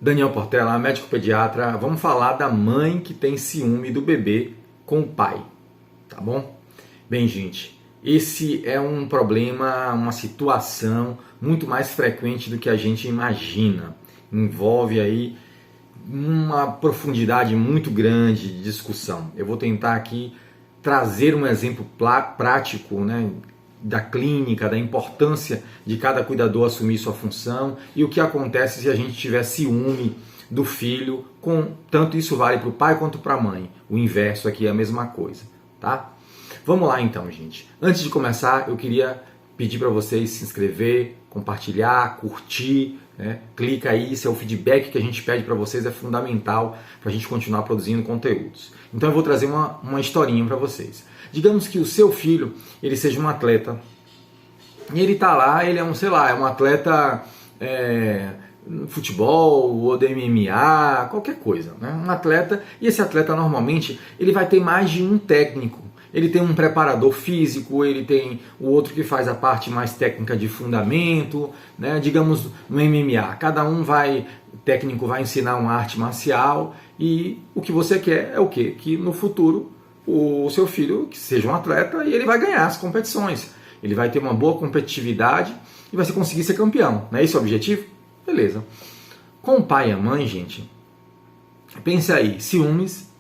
Daniel Portela, médico pediatra. Vamos falar da mãe que tem ciúme do bebê com o pai, tá bom? Bem, gente, esse é um problema, uma situação muito mais frequente do que a gente imagina. Envolve aí uma profundidade muito grande de discussão. Eu vou tentar aqui trazer um exemplo prático, né, da clínica, da importância de cada cuidador assumir sua função e o que acontece se a gente tiver ciúme do filho, tanto isso vale para o pai quanto para a mãe. O inverso aqui é a mesma coisa, tá? Vamos lá então, gente. Antes de começar, eu queria pedir para vocês se inscrever, compartilhar, curtir, né? Clica aí, esse é o feedback que a gente pede para vocês, é fundamental para a gente continuar produzindo conteúdos. Então eu vou trazer uma historinha para vocês. Digamos que o seu filho, ele seja um atleta, e ele tá lá, ele é um atleta futebol ou de MMA, qualquer coisa, né? Um atleta, e esse atleta normalmente, ele vai ter mais de um técnico. Ele tem um preparador físico, ele tem o outro que faz a parte mais técnica de fundamento, né? Digamos no MMA, o técnico vai ensinar uma arte marcial e o que você quer é o quê? Que no futuro o seu filho que seja um atleta e ele vai ganhar as competições. Ele vai ter uma boa competitividade e vai conseguir ser campeão. Não é esse o objetivo? Beleza. Com o pai e a mãe, gente, pense aí, ciúmes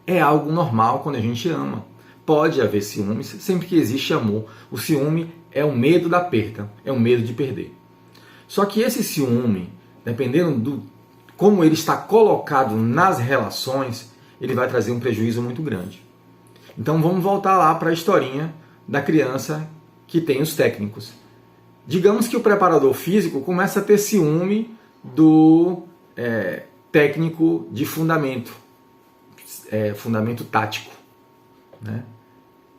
é algo normal quando a gente ama. Pode haver ciúmes sempre que existe amor. O ciúme é o medo da perda, é o medo de perder. Só que esse ciúme, dependendo do como ele está colocado nas relações, ele vai trazer um prejuízo muito grande. Então vamos voltar lá para a historinha da criança que tem os técnicos. Digamos que o preparador físico começa a ter ciúme do técnico de fundamento, fundamento tático, né?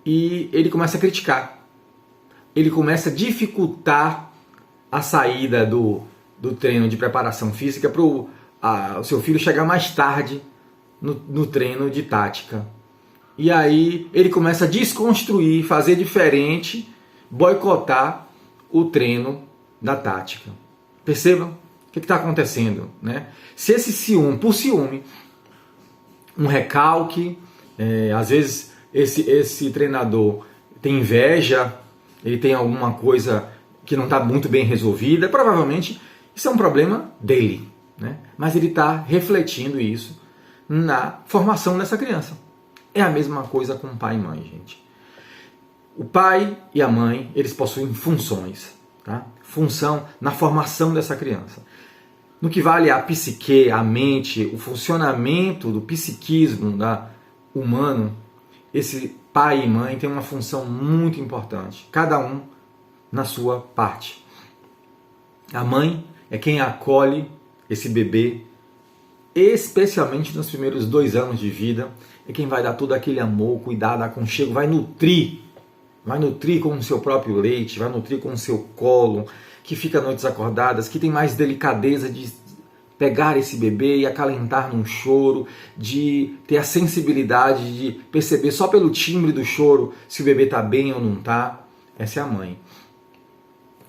E ele começa a criticar, ele começa a dificultar a saída do treino de preparação física para o seu filho chegar mais tarde no treino de tática. E aí ele começa a desconstruir, fazer diferente, boicotar o treino da tática. Percebam o que está acontecendo, né? Se esse ciúme, um recalque, às vezes esse treinador tem inveja, ele tem alguma coisa que não está muito bem resolvida, provavelmente isso é um problema dele, né? Mas ele está refletindo isso na formação dessa criança. É a mesma coisa com pai e mãe, gente. O pai e a mãe, eles possuem funções, tá? Função na formação dessa criança. No que vale a psique, a mente, o funcionamento do psiquismo humano, esse pai e mãe têm uma função muito importante, cada um na sua parte. A mãe é quem acolhe esse bebê, especialmente nos primeiros 2 anos de vida, é quem vai dar todo aquele amor, cuidado, aconchego, vai nutrir com o seu próprio leite, vai nutrir com o seu colo, que fica noites acordadas, que tem mais delicadeza de pegar esse bebê e acalentar num choro, de ter a sensibilidade de perceber só pelo timbre do choro se o bebê está bem ou não está. Essa é a mãe.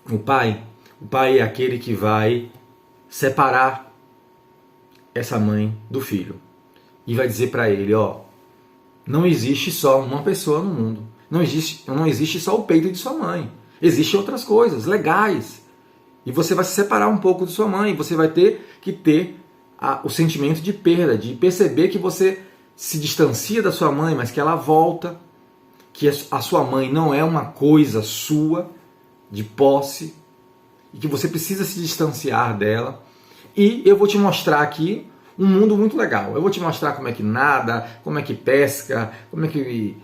O pai é aquele que vai separar essa mãe do filho e vai dizer para ele, não existe só uma pessoa no mundo. Não existe só o peito de sua mãe. Existem outras coisas legais. E você vai se separar um pouco de sua mãe. Você vai ter que ter o sentimento de perda, de perceber que você se distancia da sua mãe, mas que ela volta, que a sua mãe não é uma coisa sua, de posse, e que você precisa se distanciar dela. E eu vou te mostrar aqui um mundo muito legal. Eu vou te mostrar como é que nada, como é que pesca, como é que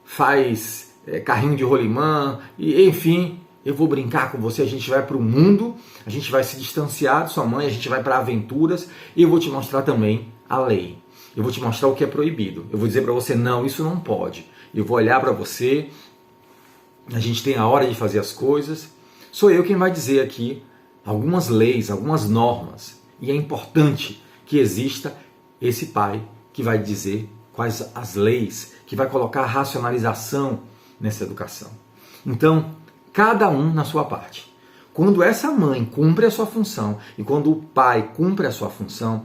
faz carrinho de rolimã, e enfim, eu vou brincar com você, a gente vai para o mundo, a gente vai se distanciar de sua mãe, a gente vai para aventuras, e eu vou te mostrar também a lei. Eu vou te mostrar o que é proibido. Eu vou dizer para você, não, isso não pode. Eu vou olhar para você, a gente tem a hora de fazer as coisas. Sou eu quem vai dizer aqui algumas leis, algumas normas, e é importante que exista esse pai que vai dizer quais as leis, que vai colocar a racionalização nessa educação. Então, cada um na sua parte. Quando essa mãe cumpre a sua função e quando o pai cumpre a sua função,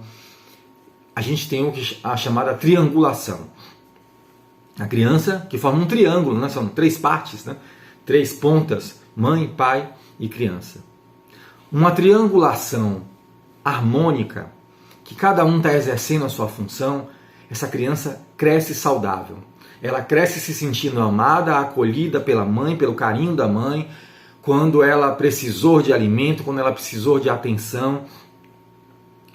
a gente tem a chamada triangulação. A criança que forma um triângulo, né? São 3 partes, né? 3 pontas, mãe, pai e criança. Uma triangulação harmônica, que cada um está exercendo a sua função, essa criança cresce saudável. Ela cresce se sentindo amada, acolhida pela mãe, pelo carinho da mãe, quando ela precisou de alimento, quando ela precisou de atenção,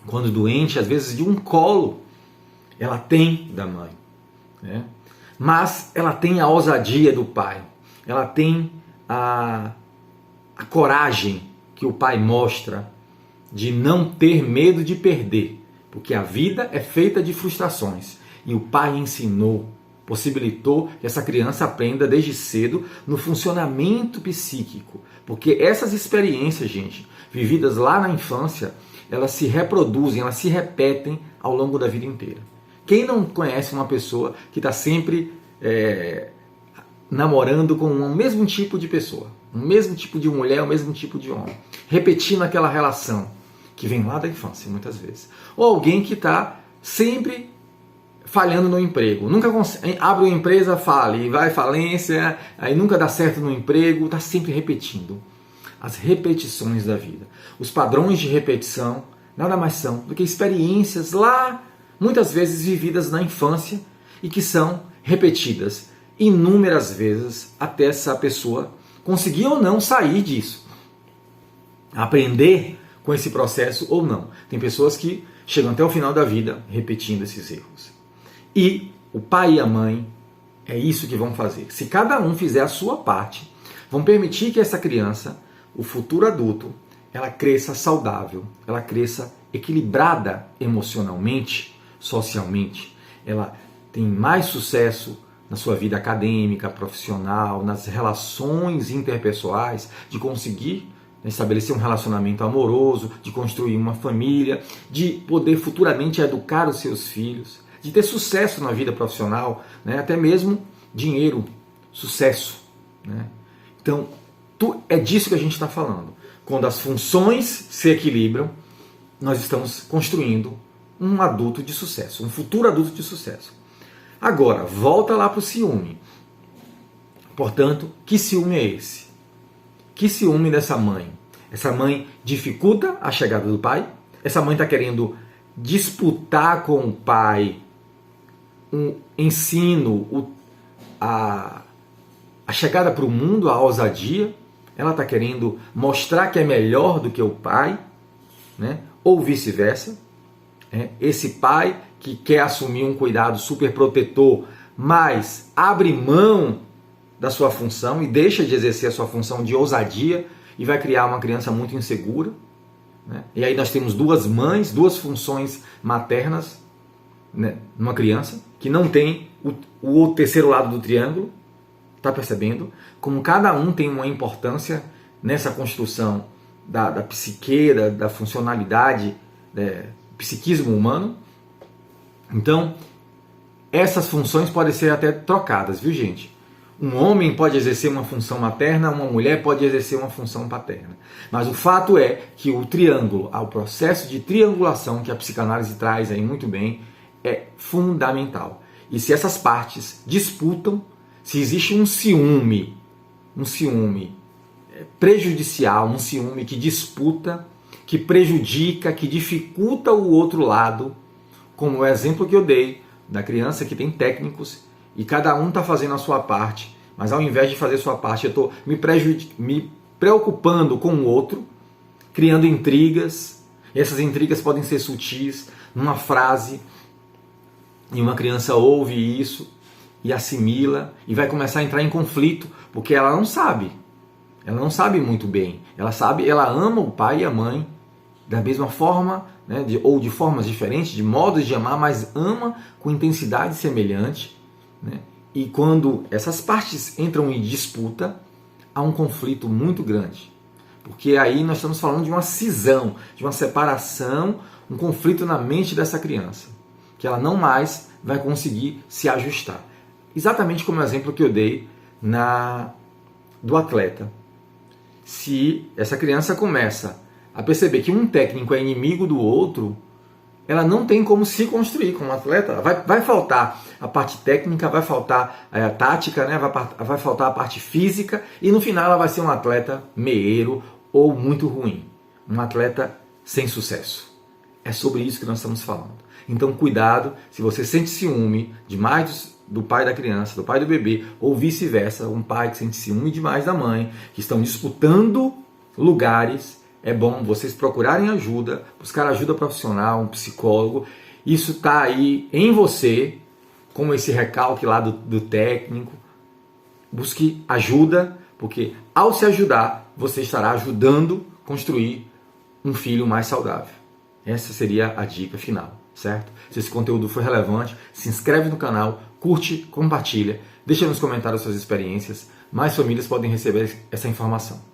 quando doente, às vezes de um colo, ela tem da mãe, né? Mas ela tem a ousadia do pai, ela tem a coragem que o pai mostra de não ter medo de perder, porque a vida é feita de frustrações e o pai ensinou, possibilitou que essa criança aprenda desde cedo no funcionamento psíquico, porque essas experiências, gente, vividas lá na infância, elas se reproduzem, elas se repetem ao longo da vida inteira. Quem não conhece uma pessoa que está sempre namorando com o mesmo tipo de pessoa, o mesmo tipo de mulher, o mesmo tipo de homem, repetindo aquela relação que vem lá da infância, muitas vezes. Ou alguém que está sempre falhando no emprego, nunca abre uma empresa, fale, vai à falência, aí nunca dá certo no emprego, está sempre repetindo. As repetições da vida. Os padrões de repetição nada mais são do que experiências lá, muitas vezes vividas na infância e que são repetidas inúmeras vezes até essa pessoa conseguir ou não sair disso. Aprender com esse processo ou não. Tem pessoas que chegam até o final da vida repetindo esses erros. E o pai e a mãe é isso que vão fazer. Se cada um fizer a sua parte, vão permitir que essa criança, o futuro adulto, ela cresça saudável, ela cresça equilibrada emocionalmente, socialmente. Ela tem mais sucesso na sua vida acadêmica, profissional, nas relações interpessoais, de conseguir estabelecer um relacionamento amoroso, de construir uma família, de poder futuramente educar os seus filhos, de ter sucesso na vida profissional, né? Até mesmo dinheiro, sucesso, né? Então, é disso que a gente está falando. Quando as funções se equilibram, nós estamos construindo um adulto de sucesso, um futuro adulto de sucesso. Agora, volta lá para o ciúme. Portanto, que ciúme é esse? Que ciúme dessa mãe? Essa mãe dificulta a chegada do pai? Essa mãe está querendo disputar com o pai um ensino, a chegada para o mundo, a ousadia? Ela está querendo mostrar que é melhor do que o pai, né? Ou vice-versa. Esse pai que quer assumir um cuidado super protetor, mas abre mão da sua função e deixa de exercer a sua função de ousadia e vai criar uma criança muito insegura, né? E aí nós temos 2 mães, 2 funções maternas, né, numa criança que não tem o terceiro lado do triângulo. Está percebendo? Como cada um tem uma importância nessa construção da psique, da funcionalidade, psiquismo humano. Então, essas funções podem ser até trocadas, viu, gente? Um homem pode exercer uma função materna, uma mulher pode exercer uma função paterna. Mas o fato é que o triângulo, o processo de triangulação que a psicanálise traz aí muito bem, é fundamental. E se essas partes disputam, se existe um ciúme prejudicial, um ciúme que disputa, que prejudica, que dificulta o outro lado, como o exemplo que eu dei da criança que tem técnicos e cada um está fazendo a sua parte, mas ao invés de fazer a sua parte, eu estou me preocupando com o outro, criando intrigas. E essas intrigas podem ser sutis, numa frase, e uma criança ouve isso e assimila e vai começar a entrar em conflito, porque ela não sabe muito bem. Ela ama o pai e a mãe da mesma forma, né, ou de formas diferentes, de modos de amar, mas ama com intensidade semelhante, né? E quando essas partes entram em disputa, há um conflito muito grande, porque aí nós estamos falando de uma cisão, de uma separação, um conflito na mente dessa criança, que ela não mais vai conseguir se ajustar. Exatamente como o exemplo que eu dei do atleta. Se essa criança começa a perceber que um técnico é inimigo do outro, ela não tem como se construir como atleta. Vai faltar a parte técnica, vai faltar a tática, né? vai faltar a parte física, e no final ela vai ser um atleta meieiro ou muito ruim. Um atleta sem sucesso. É sobre isso que nós estamos falando. Então cuidado, se você sente ciúme demais do pai da criança, do pai do bebê, ou vice-versa, um pai que sente ciúme demais da mãe, que estão disputando lugares, é bom vocês procurarem ajuda, buscar ajuda profissional, um psicólogo. Isso está aí em você, como esse recalque lá do técnico. Busque ajuda, porque ao se ajudar, você estará ajudando a construir um filho mais saudável. Essa seria a dica final, certo? Se esse conteúdo foi relevante, se inscreve no canal, curte, compartilha, deixa nos comentários suas experiências. Mais famílias podem receber essa informação.